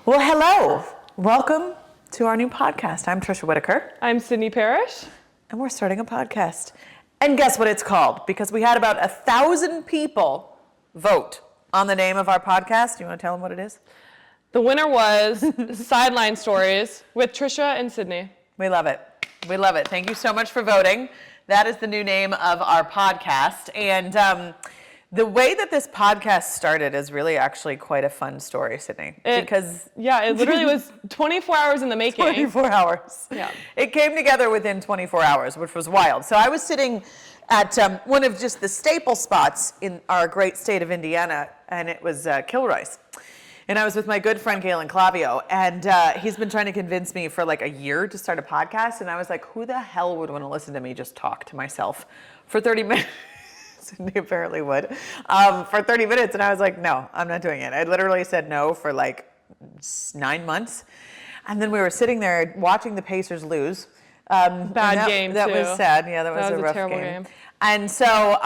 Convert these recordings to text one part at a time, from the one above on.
Well, hello. Welcome to our new podcast. I'm Tricia Whitaker. I'm Sydney Parrish. And we're starting a podcast. And guess what it's called? Because we had about 1,000 people vote on the name of our podcast. You want to tell them what it is? The winner was Sideline Stories with Tricia and Syd. We love it. We love it. Thank you so much for voting. That is the new name of our podcast. And the way that this podcast started is really actually quite a fun story, Sydney. It literally was 24 hours in the making. 24 hours. Yeah. It came together within 24 hours, which was wild. So I was sitting at one of just the staple spots in our great state of Indiana, and it was Kilroy's. And I was with my good friend Galen Clavio, and he's been trying to convince me for like a year to start a podcast. And I was like, who the hell would want to listen to me just talk to myself for 30 minutes? Sydney apparently would, for 30 minutes. And I was like, no, I'm not doing it. I literally said no for like 9 months. And then we were sitting there watching the Pacers lose. Bad game, that too. Was sad. Yeah, that was a rough terrible game. And so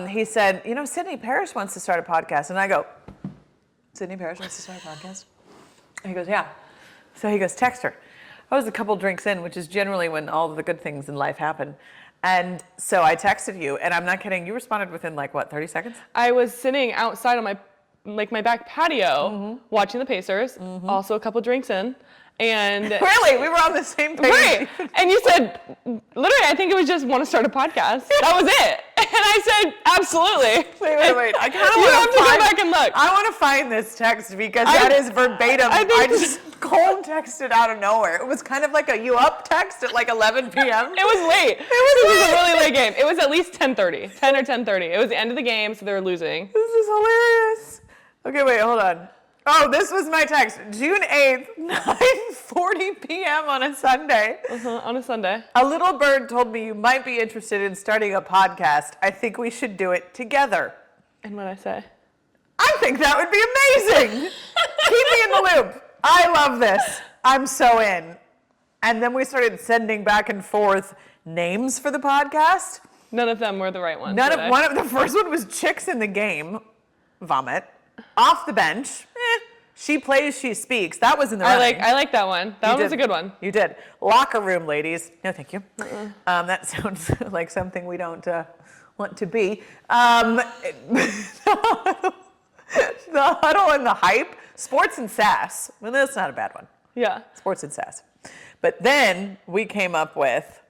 he said, Sydney Parrish wants to start a podcast. And I go, Sydney Parrish wants to start a podcast? And he goes, yeah. So he goes, text her. I was a couple drinks in, which is generally when all of the good things in life happen. And so I texted you, and I'm not kidding, you responded within 30 seconds? I was sitting outside on my back patio watching the Pacers, also a couple drinks in. And really? We were on the same page? Right. And you said, literally, I think it was just want to start a podcast. That was it. And I said, absolutely. Wait. I kind of want to go back and look. I want to find this text because that is verbatim. I just cold texted out of nowhere. It was kind of like a you up text at 11 p.m. It was late. It was a really late game. It was at least 10:30, 10 or 10:30. It was the end of the game, so they were losing. This is hilarious. Okay, wait, hold on. Oh, this was my text. June 8th, 9:40 p.m. on a Sunday. On a Sunday. A little bird told me you might be interested in starting a podcast. I think we should do it together. And what'd I say? I think that would be amazing. Keep me in the loop. I love this. I'm so in. And then we started sending back and forth names for the podcast. None of them were the right ones. The first one was Chicks in the Game. Vomit. Off the bench. She plays, she speaks. That was in the running. I like that one. That one was a good one. You did. Locker room, ladies. No, thank you. That sounds like something we don't want to be. The huddle and the hype. Sports and sass. Well, that's not a bad one. Yeah. Sports and sass. But then we came up with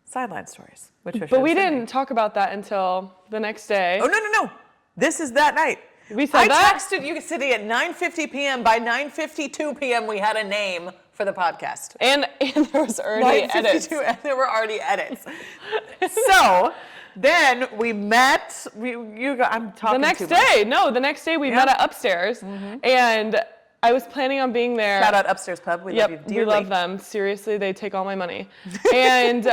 Sideline Stories. But we didn't talk about that until the next day. Oh, no. This is that night. We said that? I texted you, Sydney, at 9:50 p.m. By 9:52 p.m., we had a name for the podcast. And there was already edits. And there were already edits. So then we met. I'm talking the next day we met at upstairs, and I was planning on being there. Shout out Upstairs Pub. We love you dearly. We love them. Seriously, they take all my money. And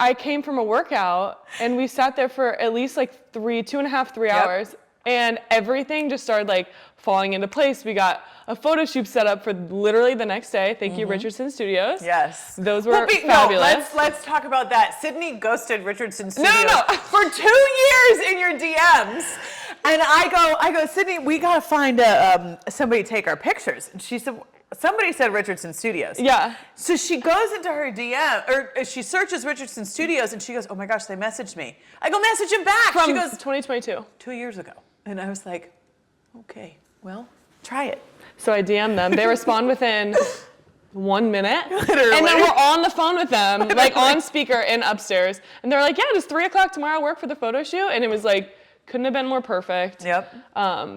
I came from a workout, and we sat there for at least 3 hours. And everything just started falling into place. We got a photo shoot set up for literally the next day. Thank you, Richardson Studios. Yes. Those were fabulous. Let's talk about that. Sydney ghosted Richardson Studios No. for 2 years in your DMs. And I go, Sydney, we got to find somebody to take our pictures. And she said, somebody said Richardson Studios. Yeah. So she goes into her DM, or she searches Richardson Studios, and she goes, oh my gosh, they messaged me. I go, message him back. From she goes, 2022. 2 years ago. And I was like, okay, well, try it. So I DM'd them. They respond within 1 minute. Literally. And then we're on the phone with them, on speaker in upstairs. And they're like, yeah, does 3 o'clock tomorrow work for the photo shoot? And it was couldn't have been more perfect. Yep.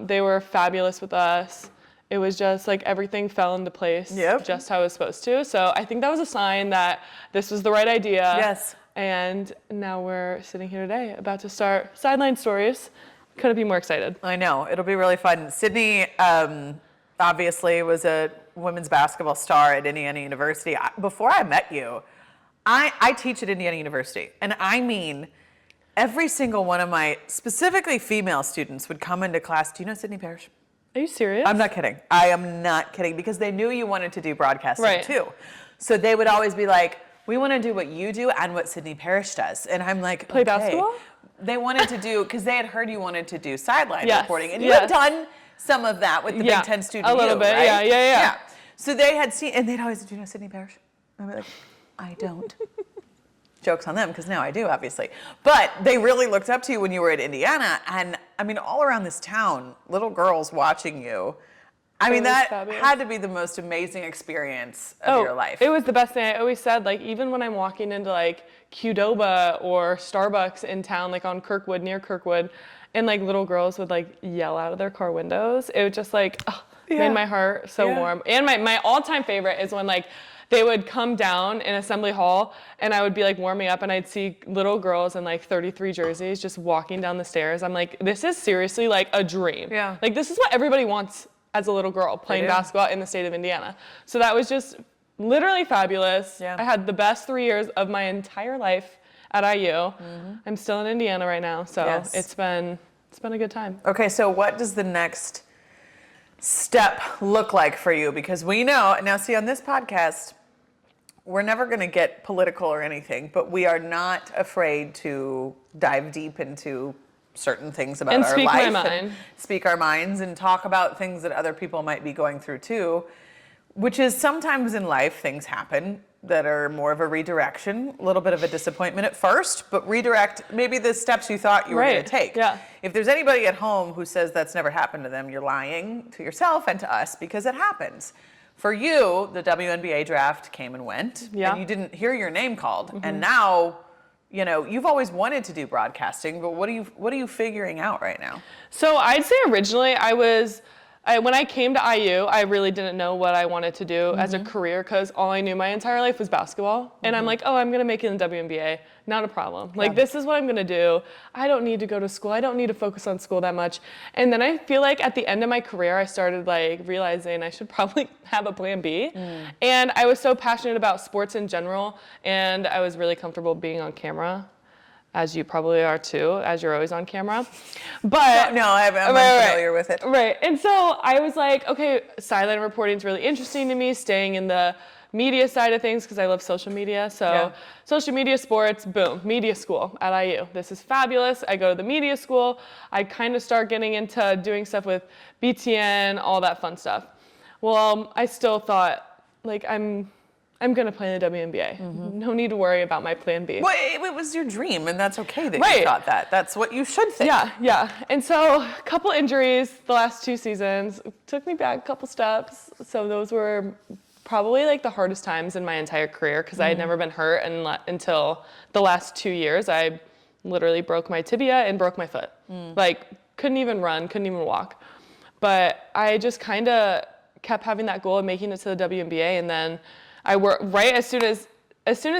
They were fabulous with us. It was just everything fell into place just how it was supposed to. So I think that was a sign that this was the right idea. Yes. And now we're sitting here today about to start Sideline Stories. Couldn't be more excited. I know. It'll be really fun. Sydney obviously was a women's basketball star at Indiana University. Before I met you, I teach at Indiana University. And I mean, every single one of my, specifically female students, would come into class. Do you know Sydney Parrish? Are you serious? I'm not kidding. I am not kidding, because they knew you wanted to do broadcasting too. So they would always be like, we want to do what you do and what Sydney Parrish does. And I'm like, play basketball? They wanted to do, because they had heard you wanted to do sideline reporting. And you yes. had done some of that with the Big Ten Student a little bit, right? yeah. So they had seen, and they'd always, do you know Sydney Parrish? I'd be like, I don't. Joke's on them, because now I do, obviously. But they really looked up to you when you were at Indiana. And I mean, all around this town, little girls watching you. I mean, that fabulous. had to be the most amazing experience of your life. It was the best thing. I always said, like, even when I'm walking into like Qdoba or Starbucks in town, like on Kirkwood, near Kirkwood, and like little girls would like yell out of their car windows. It would just like made my heart so warm. And my all-time favorite is when like they would come down in Assembly Hall and I would be like warming up and I'd see little girls in like 33 jerseys just walking down the stairs. I'm like, this is seriously like a dream. Yeah. Like this is what everybody wants as a little girl, playing basketball in the state of Indiana. So that was just literally fabulous. Yeah. I had the best 3 years of my entire life at IU. I'm still in Indiana right now, so it's been a good time. Okay, so what does the next step look like for you? Because we know, now see on this podcast, we're never going to get political or anything, but we are not afraid to dive deep into certain things about our life. And speak our minds and talk about things that other people might be going through too, which is sometimes in life things happen that are more of a redirection, a little bit of a disappointment at first, but redirect maybe the steps you thought you were going to take. Yeah. If there's anybody at home who says that's never happened to them, you're lying to yourself and to us, because it happens. For you, the WNBA draft came and went, and you didn't hear your name called. And now, you know, you've always wanted to do broadcasting, but what are you figuring out right now? So I'd say originally when I came to IU, I really didn't know what I wanted to do as a career, because all I knew my entire life was basketball. And I'm like, oh, I'm going to make it in the WNBA. Not a problem. Like, this is what I'm going to do. I don't need to go to school. I don't need to focus on school that much. And then I feel like at the end of my career, I started like realizing I should probably have a plan B. And I was so passionate about sports in general, and I was really comfortable being on camera, as you probably are too, as you're always on camera. But no, I'm unfamiliar with it. Right. And so I was like, okay, sideline reporting is really interesting to me, staying in the media side of things, because I love social media. So social media, sports, boom, media school at IU. This is fabulous. I go to the media school. I kind of start getting into doing stuff with BTN, all that fun stuff. Well, I still thought, like, I'm going to play in the WNBA. No need to worry about my plan B. Well, it was your dream, and that's okay that you thought that. That's what you should think. Yeah. And so a couple injuries the last 2 seasons took me back a couple steps. So those were probably like the hardest times in my entire career, because I had never been hurt until the last 2 years. I literally broke my tibia and broke my foot. Like, couldn't even run, couldn't even walk. But I just kind of kept having that goal of making it to the WNBA, and then I worked right as soon as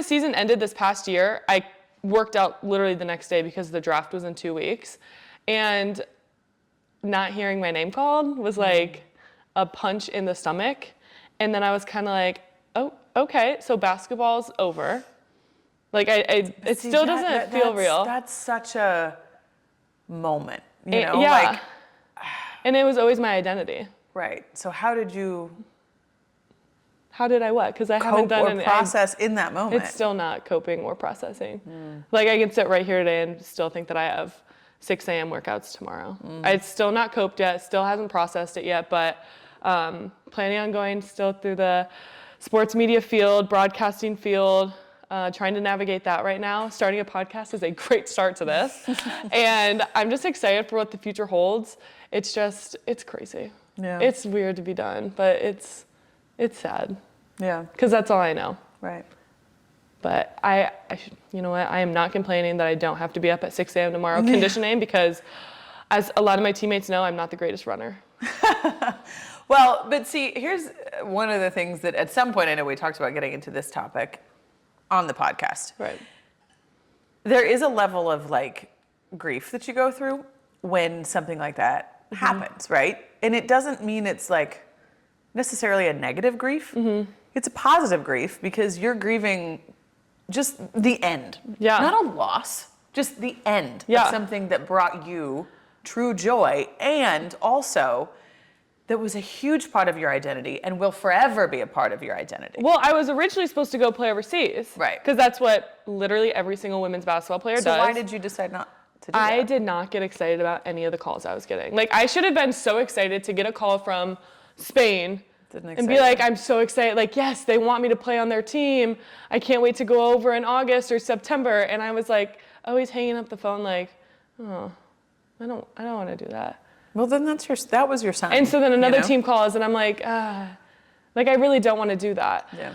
season ended this past year. I worked out literally the next day, because the draft was in 2 weeks, and not hearing my name called was like a punch in the stomach. And then I was kind of like, oh, okay, so basketball's over. Like it still doesn't feel real. That's such a moment, you know? Like, and it was always my identity. Right. So how did I what? Because I haven't done any process in that moment. It's still not coping or processing. Like, I can sit right here today and still think that I have 6 a.m. workouts tomorrow. It's still not coped yet. Still hasn't processed it yet. But planning on going still through the sports media field, broadcasting field, trying to navigate that right now. Starting a podcast is a great start to this. And I'm just excited for what the future holds. It's crazy. Yeah. It's weird to be done, but it's sad. Yeah. Because that's all I know. Right. But I should, you know what? I am not complaining that I don't have to be up at 6 a.m. tomorrow conditioning, because as a lot of my teammates know, I'm not the greatest runner. Well, but see, here's one of the things that at some point, I know we talked about getting into this topic on the podcast. Right. There is a level of like grief that you go through when something like that happens, right? And it doesn't mean it's like necessarily a negative grief. It's a positive grief, because you're grieving just the end. Yeah. Not a loss, just the end of something that brought you true joy, and also that was a huge part of your identity and will forever be a part of your identity. Well, I was originally supposed to go play overseas. Right. Because that's what literally every single women's basketball player does. So why did you decide not to do that? I did not get excited about any of the calls I was getting. Like, I should have been so excited to get a call from Spain and be like, I'm so excited. Like, yes, they want me to play on their team. I can't wait to go over in August or September. And I was like, always hanging up the phone like, oh, I don't want to do that. Well, then that was your sign. And so then another team calls and I'm like, I really don't want to do that. Yeah.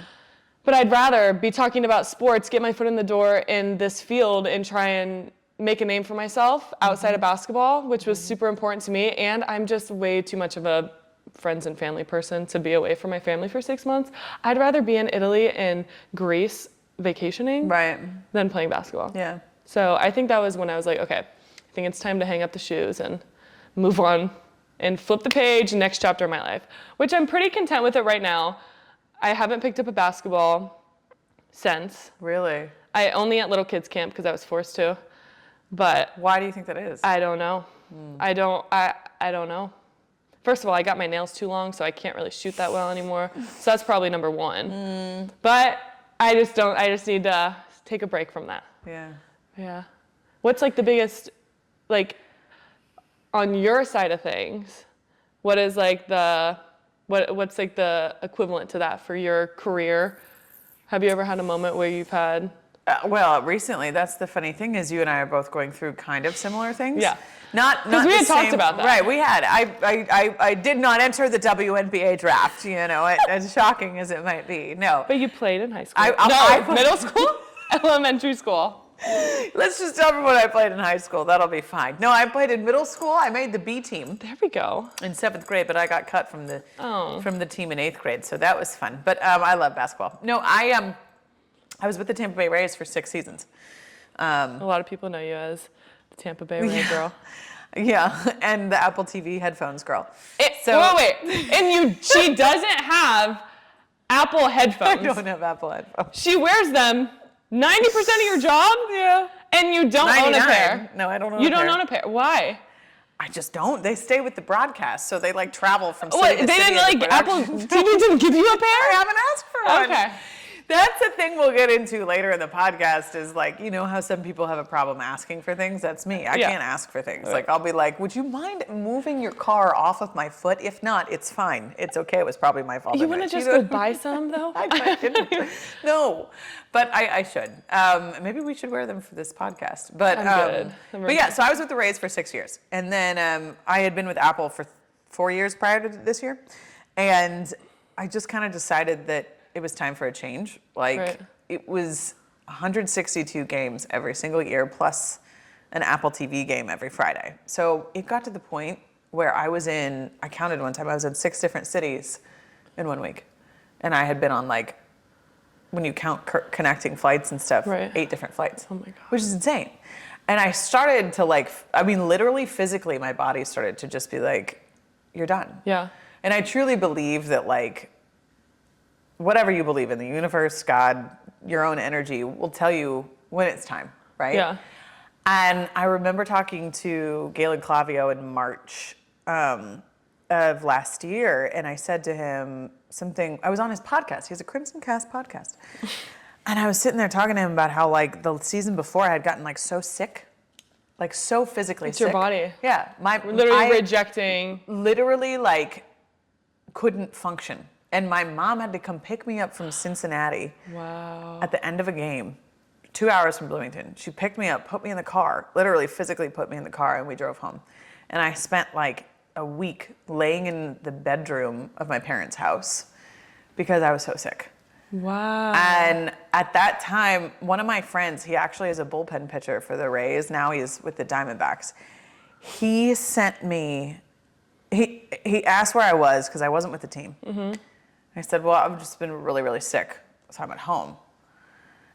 But I'd rather be talking about sports, get my foot in the door in this field and try and make a name for myself outside of basketball, which was super important to me. And I'm just way too much of a friends and family person to be away from my family for 6 months. I'd rather be in Italy and Greece vacationing than playing basketball. Yeah. So I think that was when I was like, okay, I think it's time to hang up the shoes and move on and flip the page, next chapter of my life, which I'm pretty content with it right now. I haven't picked up a basketball since. Really? I only at little kids camp because I was forced to. But why do you think that is? I don't know. I don't know. First of all, I got my nails too long, so I can't really shoot that well anymore. So that's probably number one. But I just need to take a break from that. Yeah. Yeah. What's like the biggest, like, on your side of things, what is like what's like the equivalent to that for your career? Have you ever had a moment where you've had? Well, recently, that's the funny thing is you and I are both going through kind of similar things. Yeah. Not because we had talked about that. Right, we had. I did not enter the WNBA draft, as shocking as it might be. No. But you played in high school. Middle school? Elementary school. Let's just tell everyone I played in high school. That'll be fine. No, I played in middle school. I made the B team. There we go. In 7th grade, but I got cut from the team in 8th grade, so that was fun. But I love basketball. No, I was with the Tampa Bay Rays for 6 seasons. A lot of people know you as the Tampa Bay Ray girl. Yeah, and the Apple TV headphones girl. Wait. And she doesn't have Apple headphones. I don't have Apple headphones. She wears them 90% of your job? Yeah. And you don't own a pair? No, I don't own a pair. You don't own a pair. Why? I just don't. They stay with the broadcast, so they like travel from city to city. They didn't Apple TV didn't give you a pair? I haven't asked for one. Okay. That's the thing we'll get into later in the podcast is like, how some people have a problem asking for things? That's me. I can't ask for things. Like, I'll be like, would you mind moving your car off of my foot? If not, it's fine. It's okay. It was probably my fault. You want to just go buy some, though? I didn't. No, but I should. Maybe we should wear them for this podcast. But, I'm good. But yeah, so I was with the Rays for 6 years. And then I had been with Apple for 4 years prior to this year. And I just kind of decided that it was time for a change. It was 162 games every single year, plus an Apple TV game every Friday. So it got to the point where I counted one time, I was in 6 different cities in 1 week. And I had been on when you count connecting flights and stuff, 8 different flights. Oh my God. Which is insane. And I started to literally physically, my body started to just be like, you're done. Yeah. And I truly believe that whatever you believe in, the universe, God, your own energy will tell you when it's time, right? Yeah. And I remember talking to Galen Clavio in March of last year, and I said to him something. I was on his podcast. He has a Crimson Cast podcast. And I was sitting there talking to him about how the season before I had gotten so sick, so physically sick. It's your body. Yeah. Rejecting. Literally couldn't function. And my mom had to come pick me up from Cincinnati. Wow. At the end of a game, 2 hours from Bloomington. She picked me up, put me in the car, literally physically put me in the car, and we drove home. And I spent a week laying in the bedroom of my parents' house because I was so sick. Wow. And at that time, one of my friends, he actually is a bullpen pitcher for the Rays. Now he's with the Diamondbacks. He sent me, he asked where I was because I wasn't with the team. Mm-hmm. I said, well, I've just been really, really sick, so I'm at home.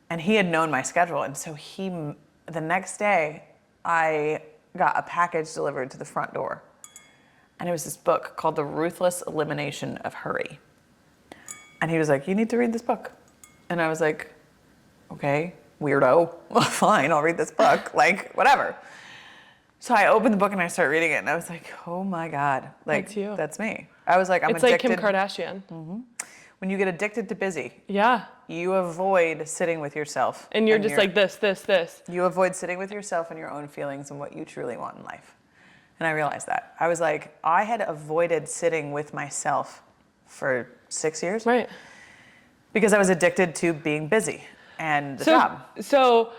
And he had known my schedule, and so the next day, I got a package delivered to the front door. And it was this book called The Ruthless Elimination of Hurry. And he was like, you need to read this book. And I was like, okay, weirdo. Well, fine, I'll read this book, whatever. So I opened the book and I started reading it, and I was like, oh my God. That's you. That's me. I was like, I'm addicted. It's like Kim Kardashian. Mm-hmm. When you get addicted to busy, yeah, you avoid sitting with yourself. And you're just like this. You avoid sitting with yourself and your own feelings and what you truly want in life. And I realized that. I was like, I had avoided sitting with myself for 6 years. Right. Because I was addicted to being busy and the job. So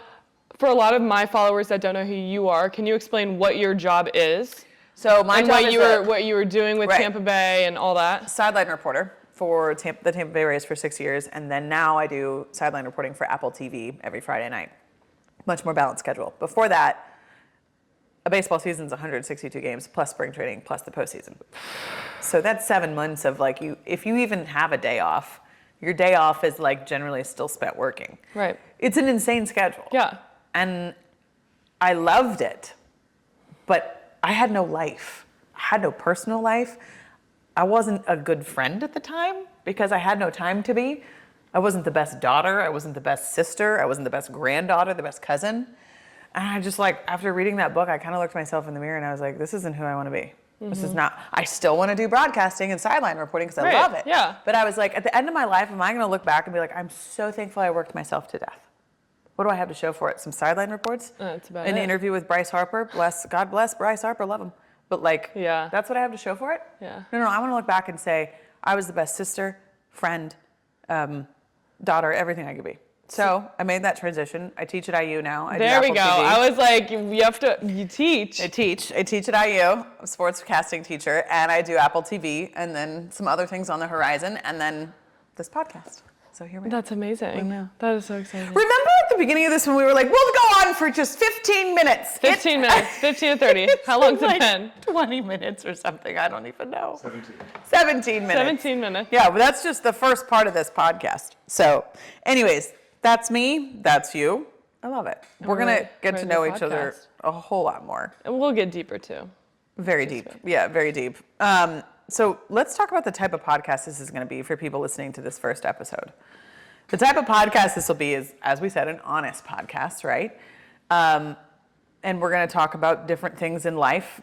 for a lot of my followers that don't know who you are, can you explain what your job is? So my job is what you were doing with Tampa Bay and all that? Sideline reporter for the Tampa Bay Rays for 6 years, and then now I do sideline reporting for Apple TV every Friday night. Much more balanced schedule. Before that, a baseball season's 162 games plus spring training plus the postseason. So that's 7 months of like if you even have a day off, your day off is like generally still spent working. Right. It's an insane schedule. Yeah. And I loved it, but I had no life. I had no personal life. I wasn't a good friend at the time because I had no time to be. I wasn't the best daughter. I wasn't the best sister. I wasn't the best granddaughter, the best cousin. And I just like, after reading that book, I kind of looked myself in the mirror and I was like, this isn't who I want to be. This is not, I still want to do broadcasting and sideline reporting because I love it. Yeah. But I was like, at the end of my life, am I going to look back and be like, I'm so thankful I worked myself to death. What do I have to show for it? Some sideline reports? That's about An it. interview with Bryce Harper. God bless Bryce Harper, love him. But like, that's what I have to show for it? Yeah. No, I want to look back and say, I was the best sister, friend, daughter, everything I could be. So I made that transition. I teach at IU now. There we go. I was like, you teach. I teach at IU. I'm a sportscasting teacher, and I do Apple TV, and then some other things on the horizon, and then this podcast. So here we are. That's amazing. That is so exciting. Remember at the beginning of this when we were like, we'll go on for just 15 minutes. 15 minutes, 15 to 30. How long's it been? 20 minutes or something. I don't even know. 17 minutes. 17 minutes. Yeah, but that's just the first part of this podcast. So anyways, that's me. That's you. I love it. We're going to get to know each other a whole lot more. And we'll get deeper too. Very deep. Yeah, very deep. So let's talk about the type of podcast this is going to be for people listening to this first episode. The type of podcast this will be is, as we said, an honest podcast, right? And we're going to talk about different things in life,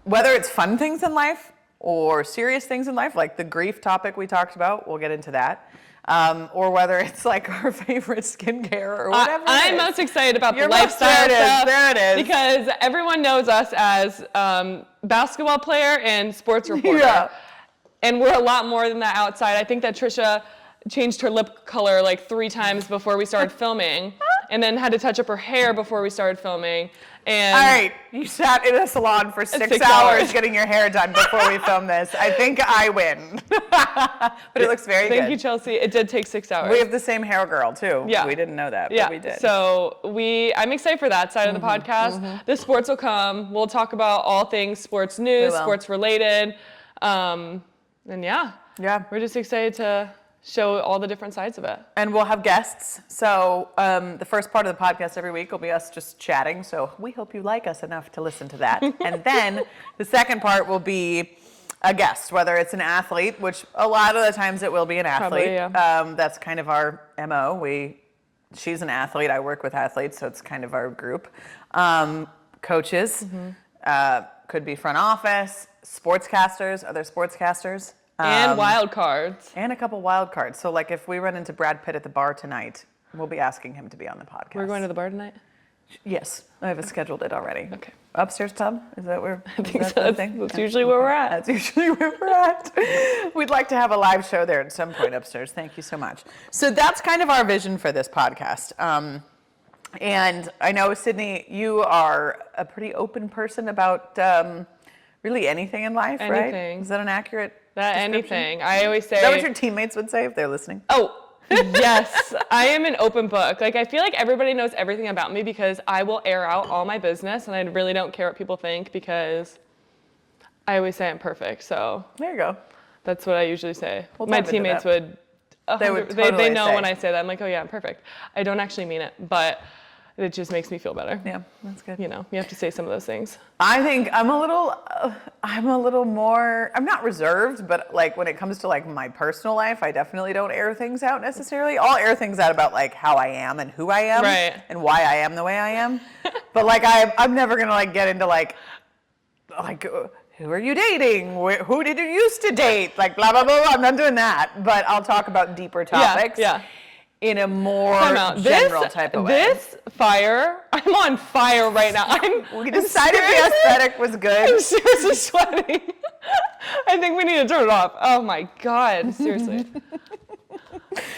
whether it's fun things in life or serious things in life, like the grief topic we talked about. We'll get into that. Or whether it's like our favorite skincare or whatever. I'm most excited about the lifestyle stuff. There it is. Because everyone knows us as basketball player and sports reporter. Yeah. And we're a lot more than that outside. I think that Tricia changed her lip color like 3 times before we started filming, and then had to touch up her hair before we started filming. And all right, you sat in a salon for 6 hours getting your hair done before we filmed this. I think I win. But it looks very good. Thank you, Chelsea. It did take 6 hours. We have the same hair girl, too. Yeah. We didn't know that, but we did. So I'm excited for that side of the podcast. The sports will come. We'll talk about all things sports news, sports related. And we're just excited to show all the different sides of it. And we'll have guests. So the first part of the podcast every week will be us just chatting. So we hope you like us enough to listen to that. And then the second part will be a guest, whether it's an athlete, which a lot of the times it will be an athlete. Probably, that's kind of our MO. She's an athlete. I work with athletes, so it's kind of our group. Coaches, could be front office, sportscasters, other sportscasters. And wild cards. And a couple wild cards. So like if we run into Brad Pitt at the bar tonight, we'll be asking him to be on the podcast. We're going to the bar tonight? Yes, I have scheduled it already. Okay. Upstairs pub? Is that where? I think so. That's usually where we're at. That's usually where we're at. We'd like to have a live show there at some point upstairs. Thank you so much. So that's kind of our vision for this podcast. And I know, Sydney, you are a pretty open person about really anything in life, right? Is that an accurate anything. I always say. Is that what your teammates would say if they're listening? Oh, yes. I am an open book. Like, I feel like everybody knows everything about me because I will air out all my business, and I really don't care what people think because I always say I'm perfect. So there you go. That's what I usually say. We'll my teammates would. They know say. when I say that. I'm like, oh yeah, I'm perfect. I don't actually mean it, but it just makes me feel better. Yeah, that's good. You have to say some of those things. I think I'm a little more, I'm not reserved, but like when it comes to like my personal life, I definitely don't air things out necessarily. I'll air things out about like how I am and who I am and why I am the way I am. But like I'm never gonna like get into like who are you dating? Who did you used to date? Like blah, blah, blah, blah. I'm not doing that, but I'll talk about deeper topics. Yeah. in a more Time out. general type of way. This fire, I'm on fire right now. We decided the aesthetic was good. I'm seriously sweating. I think we need to turn it off. Oh my God, seriously.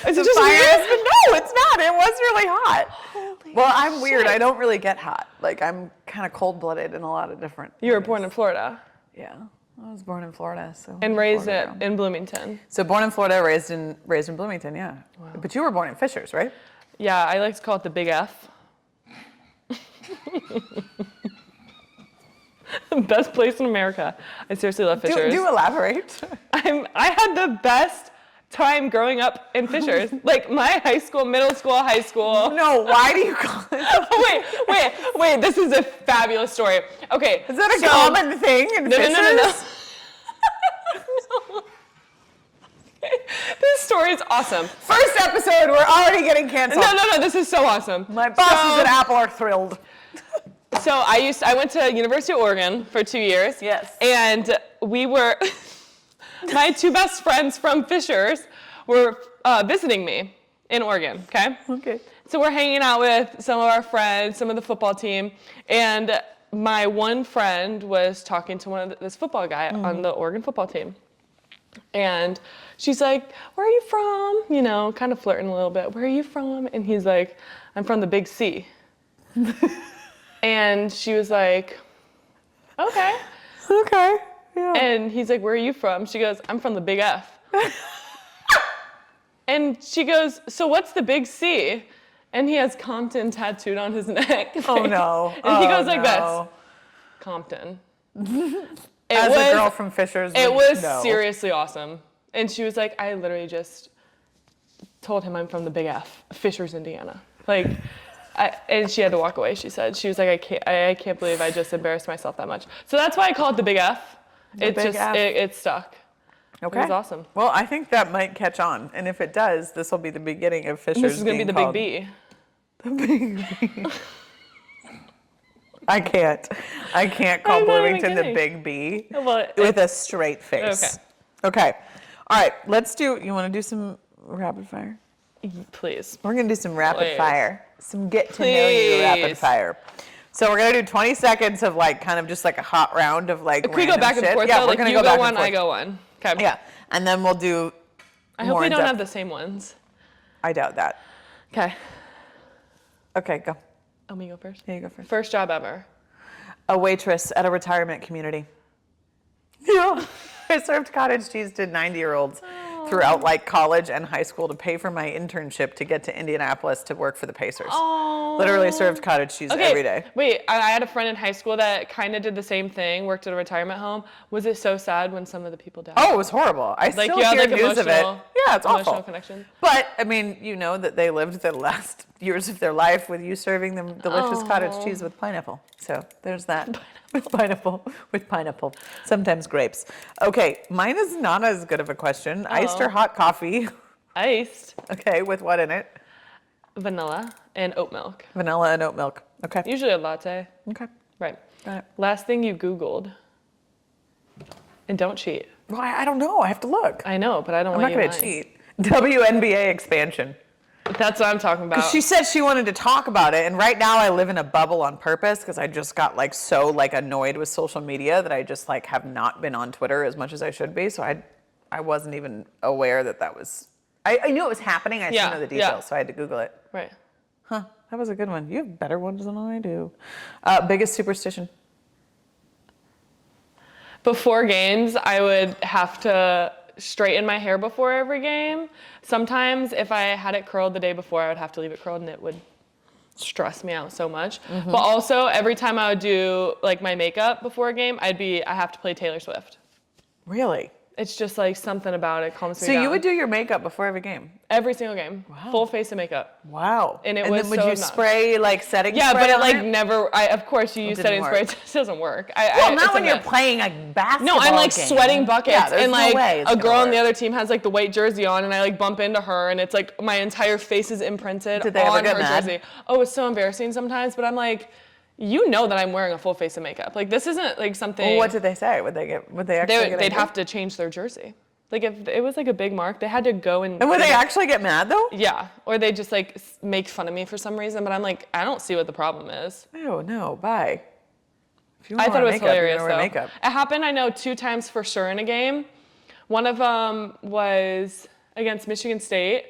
Is it just fire weird? No, it's not. It was really hot. Holy well, I'm weird. shit. I don't really get hot. Like, I'm kind of cold-blooded in a lot of different You were ways. born in Florida. Yeah. I was born in Florida, so. And raised Florida girl. in Bloomington. So born in Florida, raised in Bloomington, yeah. Wow. But you were born in Fishers, right? Yeah, I like to call it the Big F. Best place in America. I seriously love Fishers. Do elaborate. I had the best time growing up in Fishers. Like my high school, middle school, high school. No, why do you call it? Oh, wait. This is a fabulous story. Okay. Is that a common thing in Fishers? No. This story is awesome. First episode, we're already getting canceled. No, this is so awesome. My bosses at Apple are thrilled. So I went to University of Oregon for 2 years. Yes. And we were, my two best friends from Fishers were visiting me in Oregon, okay? Okay. So we're hanging out with some of our friends, some of the football team, and my one friend was talking to this football guy on the Oregon football team. And she's like, where are you from? You know, kind of flirting a little bit. Where are you from? And he's like, I'm from the Big C. And she was like, okay. Okay. Yeah. And he's like, where are you from? She goes, I'm from the Big F. And she goes, so what's the Big C? And he has Compton tattooed on his neck. Oh no. And he goes like no. this. Compton. As a girl from Fishers. It was no. seriously awesome. And she was like, I literally just told him I'm from the Big F, Fishers, Indiana. Like, and she had to walk away, she said. She was like, I can't believe I just embarrassed myself that much. So that's why I call it the Big F. It stuck. Okay. It was awesome. Well, I think that might catch on. And if it does, this will be the beginning of Fishers. This is going to be the called Big B. The Big B. I can't call I'm not even Bloomington the kidding. Big B Well, with a straight face. Okay. All right. You want to do some rapid fire? Please. We're going to do some rapid Please. fire. Some get to know you rapid Please. fire. So we're going to do 20 seconds of like kind of just like a hot round of like Can we go back and shit. forth? Yeah, though? we're Like going to you go back one, and forth. I go one. Okay. Yeah. And then we'll do I hope more we don't in-depth. have the same ones. I doubt that. Okay. Okay, go. Let me go first. Yeah, you go first. First job ever. A waitress at a retirement community. Yeah. I served cottage cheese to 90-year-olds throughout like college and high school to pay for my internship to get to Indianapolis to work for the Pacers. Oh. Literally served cottage cheese every day. Wait, I had a friend in high school that kind of did the same thing, worked at a retirement home. Was it so sad when some of the people died? Oh, it was horrible. I Like still you had hear like news of it. emotional, Yeah, it's emotional awful. connection. But I mean, you know that they lived the last years of their life with you serving them delicious cottage cheese with pineapple. So there's that. With pineapple. Sometimes grapes. Okay, mine is not as good of a question. Iced or hot coffee? Iced, Okay, with what in it? vanilla, and oat milk. Vanilla and oat milk. Okay. Usually a latte. Okay. Right. Got it. Last thing you Googled. And don't cheat. Well, I don't know. I have to look. I know, but I don't I'm want not you going to lying. cheat. WNBA expansion. That's what I'm talking about. She said she wanted to talk about it, and right now I live in a bubble on purpose because I just got like so like annoyed with social media that I just like have not been on Twitter as much as I should be. So I wasn't even aware that was. I knew it was happening. I just didn't know the details, so I had to Google it. Right. Huh? That was a good one. You have better ones than I do. Biggest superstition. Before games, I would have to straighten my hair before every game. Sometimes if I had it curled the day before, I would have to leave it curled and it would stress me out so much. But also every time I would do like my makeup before a game, I have to play Taylor Swift. Really? It's just like something about it calms me So down. you would do your makeup before every game? Every single game. Wow. Full face of makeup. Wow. And it then was would so you enough. spray like setting Yeah, spray but it on like never, of course you use didn't setting spray, work. it just doesn't work. Well, not it's when a you're myth. playing a basketball No, I'm like game. sweating buckets Yeah, there's and no like way it's a gonna girl on the work. other team has like the white jersey on and I like bump into her and it's like my entire face is imprinted Did they ever on get her mad? jersey. Oh, it's so embarrassing sometimes, but I'm like, you know that I'm wearing a full face of makeup. Like this isn't like something. Well, what did they say? Would they actually get they'd angry? have to change their jersey. Like if it was like a big mark, they had to go and. And would they actually get mad though? Yeah, or they just like make fun of me for some reason. But I'm like, I don't see what the problem is. Oh no, bye. If you I thought it was makeup, hilarious you though. makeup. It happened, I know, 2 times for sure in a game. One of them was against Michigan State,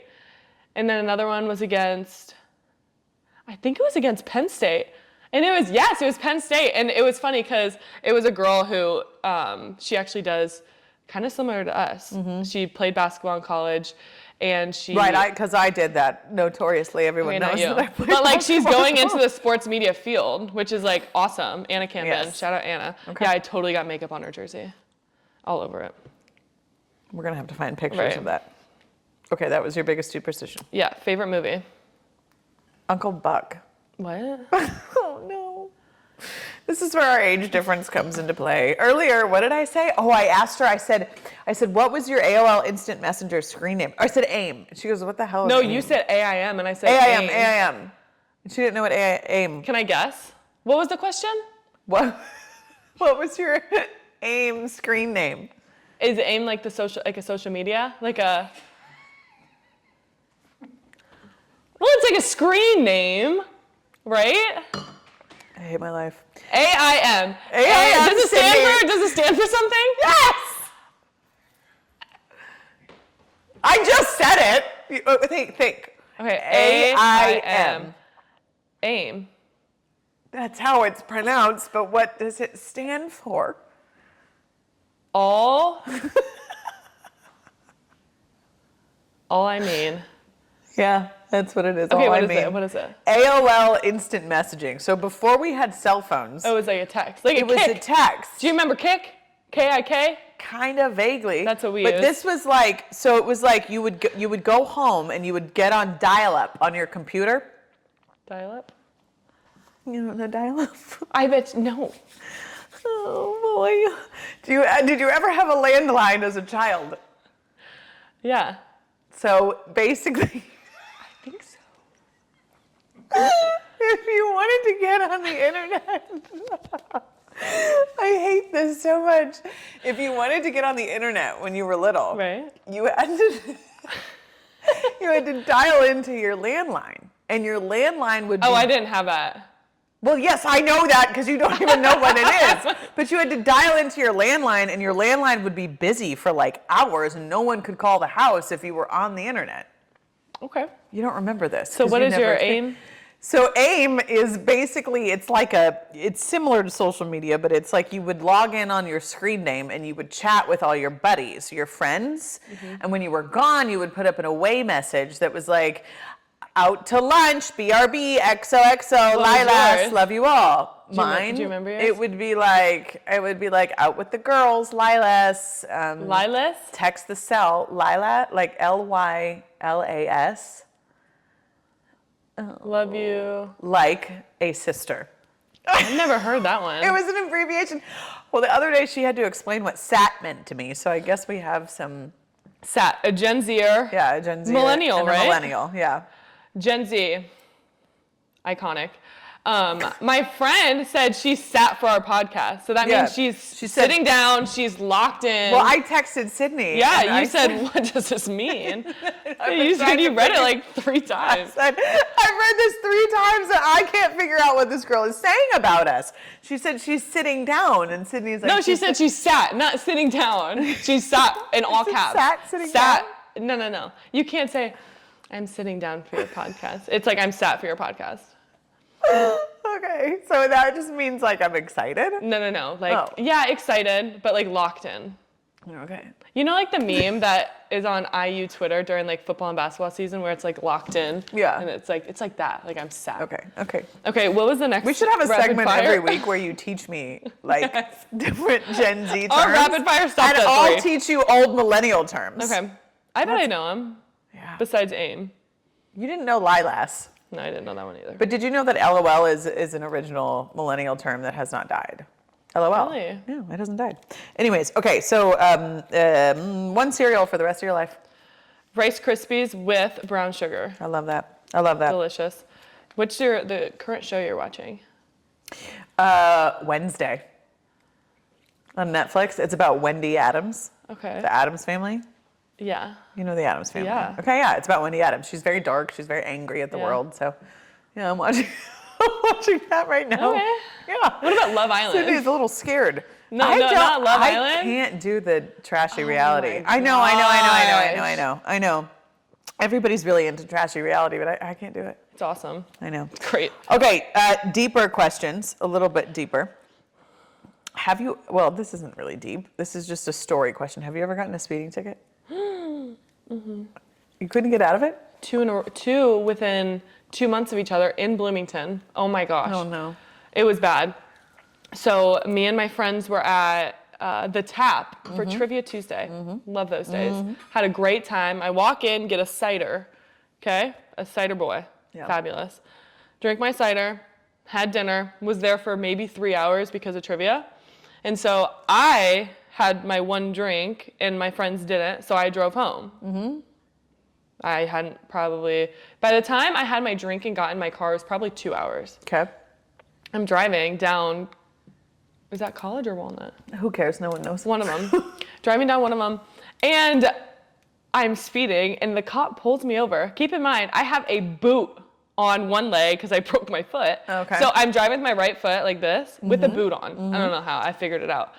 and then another one was against, I think it was against Penn State. And it was Penn State. And it was funny because it was a girl who, she actually does kind of similar to us. Mm-hmm. She played basketball in college, and she... Right, because I did that notoriously. Everyone knows that I played But like she's going basketball. into the sports media field, which is like awesome. Anna Camden, Yes. shout out Anna. Okay. Yeah, I totally got makeup on her jersey. All over it. We're going to have to find pictures Right. of that. Okay, that was your biggest superstition. Yeah, favorite movie. Uncle Buck. What? Oh, no. This is where our age difference comes into play. Earlier, what did I say? Oh, I asked her, I said, what was your AOL Instant Messenger screen name? I said AIM. And she goes, what the hell is No, AIM? you said AIM, and I said AIM, AIM. AIM. And she didn't know what AIM. Can I guess? What was the question? What was your AIM screen name? Is AIM like a social media? Like a... Well, it's like a screen name, right? I hate my life. AIM. AIM. Does it stand for something? Yes! I just said it. Think. Okay, AIM. AIM. That's how it's pronounced, but what does it stand for? All I mean. Yeah, that's what it is. Okay, All what I is mean. it? What is it? AOL Instant Messaging. So before we had cell phones, Oh, it was like a text. Like it was a Kik. text. Do you remember Kik? K-I-K? Kind of vaguely. That's what we But used. this was like, so it was like you would go home and you would get on dial-up on your computer. Dial-up? You don't know dial-up? I bet, no. Oh boy. Did you ever have a landline as a child? Yeah. So basically, I think so. if you wanted to get on the internet, I hate this so much. If you wanted to get on the internet when you were little, Right. you had to dial into your landline, and your landline would be... Oh, I didn't have that. Well, yes, I know that because you don't even know what it is. But you had to dial into your landline, and your landline would be busy for like hours, and no one could call the house if you were on the internet. Okay. You don't remember this. So 'cause what you is never your experienced- AIM? So AIM is basically, it's similar to social media, but it's like you would log in on your screen name and you would chat with all your buddies, your friends. Mm-hmm. And when you were gone, you would put up an away message that was like, out to lunch, BRB, XOXO, What was Lilas, yours? love you all. Do you Mine, do you remember yours? it would be like out with the girls, Lilas. Lilas? Text the cell, Lila, like LYLAS. Love you. Like a sister. I've never heard that one. It was an abbreviation. Well, the other day she had to explain what SAT meant to me, so I guess we have some... SAT, a Gen Zer. Yeah, a Gen Z. Millennial, and a right? millennial, yeah. Gen Z. Iconic. My friend said she sat for our podcast, so that Yeah, means she's she said- sitting down, she's locked in. Well, I texted Sydney. yeah, and you I said, what does this mean? I've You been said trying you to read it figure- like 3 times. I've read this 3 times and I can't figure out what this girl is saying about us. She said she's sitting down, and Sydney's like... No, she said she sat, not sitting down. She sat in all She caps. sat sitting Sat. No. You can't say, I'm sitting down for your podcast. It's like, I'm sat for your podcast. Okay, so that just means like I'm excited? No. Like, Oh. yeah, excited, but like locked in. Okay. You know, like the meme that is on IU Twitter during like football and basketball season where it's like locked in? Yeah. And it's like that. Like I'm sat. Okay. Okay, what was the next? We should have a rapid segment fire? every week where you teach me like different Gen Z terms. Our rapid fire stopped and at I'll 3. teach you old millennial terms. Okay. I bet I know him. Yeah. Besides AIM. You didn't know Lilas. No, I didn't know that one either. But did you know that LOL is an original millennial term that has not died? LOL. Really? Yeah, it hasn't died. Anyways, okay, so one cereal for the rest of your life. Rice Krispies with brown sugar. I love that. Delicious. What's the current show you're watching? Wednesday on Netflix. It's about Wendy Adams. Okay. The Addams Family? Yeah. You know the Addams Family? Yeah. Okay, yeah, it's about Wendy Addams. She's very dark. She's very angry at the Yeah. world. So, yeah, I'm watching, I'm watching that right now. Okay. Yeah. What about Love Island? Sydney's a little scared. No, not Love Island? I can't do the trashy reality. my I know. Everybody's really into trashy reality, but I can't do it. It's awesome. I know. Great. Okay, deeper questions, a little bit deeper. Well, this isn't really deep. This is just a story question. Have you ever gotten a speeding ticket? Mm-hmm. You couldn't get out of it? Two within 2 months of each other in Bloomington. Oh my gosh. Oh no. It was bad. So me and my friends were at the Tap for Trivia Tuesday. Love those days. Had a great time. I walk in, get a cider. Okay? A cider boy. Yeah. Fabulous. Drink my cider, had dinner, was there for maybe 3 hours because of trivia. And so I had my one drink and my friends didn't, so I drove home. I hadn't by the time I had my drink and got in my car, it was probably 2 hours. Okay. I'm driving down, is that College or Walnut? Who cares? No one knows. One of them. Driving down one of them, and I'm speeding, and the cop pulls me over. Keep in mind, I have a boot on one leg because I broke my foot. Okay. So I'm driving with my right foot like this with a boot on. I don't know how, I figured it out.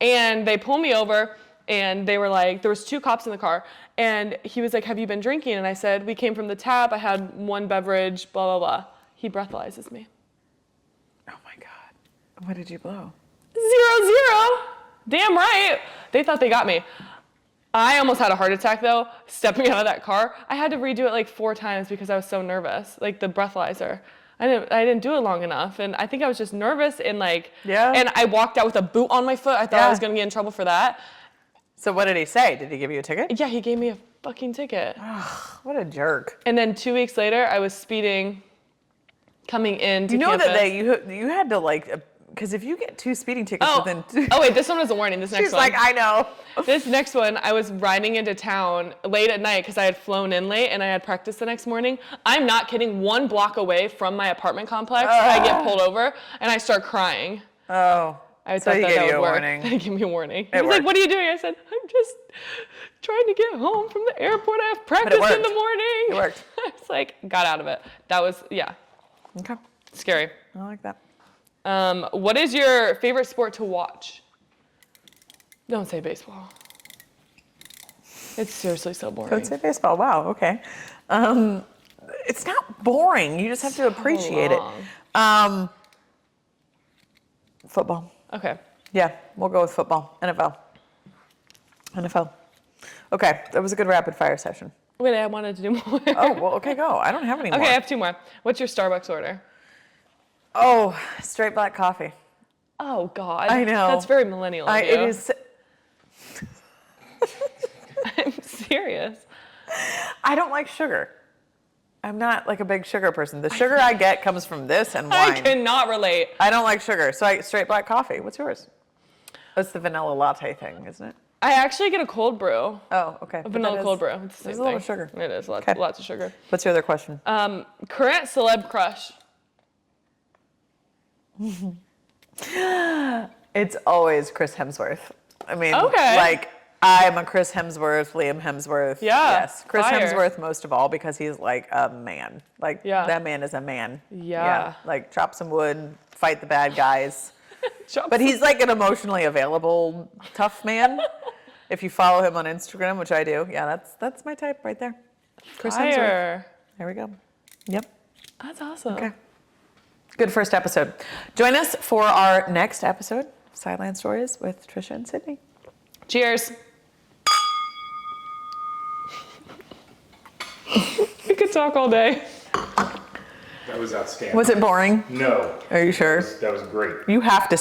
And they pull me over, and they were like, there was 2 cops in the car, and he was like, have you been drinking? And I said, we came from the Tap, I had one beverage, blah, blah, blah. He breathalyzes me. Oh my God. What did you blow? 0-0. Damn right. They thought they got me. I almost had a heart attack though, stepping out of that car. I had to redo it like 4 times because I was so nervous, like the breathalyzer. I didn't do it long enough, and I think I was just nervous and and I walked out with a boot on my foot. I thought I was gonna get in trouble for that. So what did he say? Did he give you a ticket? Yeah, he gave me a fucking ticket. What a jerk. And then 2 weeks later, I was speeding, coming into campus. That you had to because if you get 2 speeding tickets within 2. Oh wait, this one was a warning. This next She's one. like, I know. This next one, I was riding into town late at night because I had flown in late and I had practice the next morning. I'm not kidding. 1 block away from my apartment complex, I get pulled over and I start crying. Oh. I So thought he that gave that you would a work. warning. He gave me a warning. He It was like, worked. what are you doing? I said, I'm just trying to get home from the airport. I have practice in worked. the morning. It worked. It's like, got out of it. That was, Okay. scary. I like that. What is your favorite sport to watch? Don't say baseball. It's seriously so boring. Don't say baseball. Wow. Okay. It's not boring. You just have to appreciate long. it. Football. Okay. Yeah, we'll go with football. NFL. Okay, that was a good rapid fire session. Wait, I wanted to do more. Oh, well, okay, go. I don't have any more. Okay, I have 2 more. What's your Starbucks order? Oh, straight black coffee. Oh, God. I know. That's very millennial of you. It is. I'm serious. I don't like sugar. I'm not like a big sugar person. The sugar I get comes from this and wine. I cannot relate. I don't like sugar, so I straight black coffee. What's yours? That's the vanilla latte thing, isn't it? I actually get a cold brew. Oh, okay. A vanilla cold brew. It's the same There's a little thing. sugar. It is. Lots, Okay. lots of sugar. What's your other question? Current celeb crush. It's always Chris Hemsworth. I mean, Okay. I'm a Chris Hemsworth, Liam Hemsworth. Yeah, Yes. Chris fire. Hemsworth most of all because he's like a man. Like, that man is a man. Yeah. Like, chop some wood, fight the bad guys. Chop But some- he's like an emotionally available, tough man. If you follow him on Instagram, which I do, that's my type right there. Chris Hemsworth. Fire. There we go. Yep. That's awesome. Okay. Good first episode. Join us for our next episode, Sideline Stories with Tricia and Sydney. Cheers. We could talk all day. That was outstanding. Was it boring? No. Are you sure? That was great. You have to